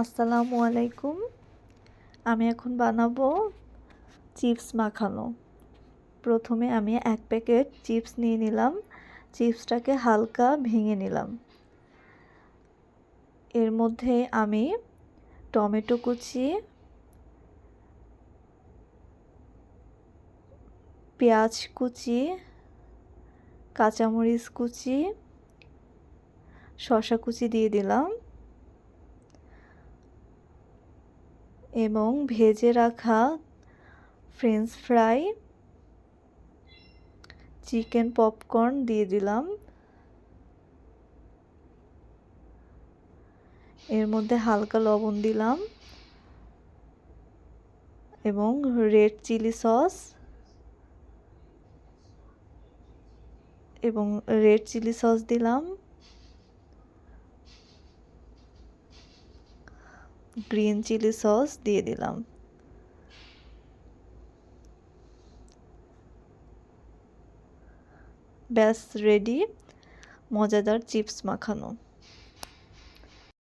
আসসালামু আলাইকুম। আমি এখন বানাবো চিপস মাখানো। প্রথমে আমি 1 প্যাকেট চিপস নিয়ে নিলাম। চিপসটাকে হালকা ভেঙে নিলাম। এর মধ্যে আমি টমেটো কুচি, পেঁয়াজ কুচি, কাঁচামরিচ কুচি, শসা কুচি দিয়ে দিলাম এবং ভেজে রাখা ফ্রেঞ্চ ফ্রাই, চিকেন পপকর্ন দিয়ে দিলাম। এর মধ্যে হালকা লবণ দিলাম এবং রেড চিলি সস দিলাম, গ্রিন চিলি সস দিয়ে দিলাম। ব্যাস রেডি মজাদার চিপস মাখানো।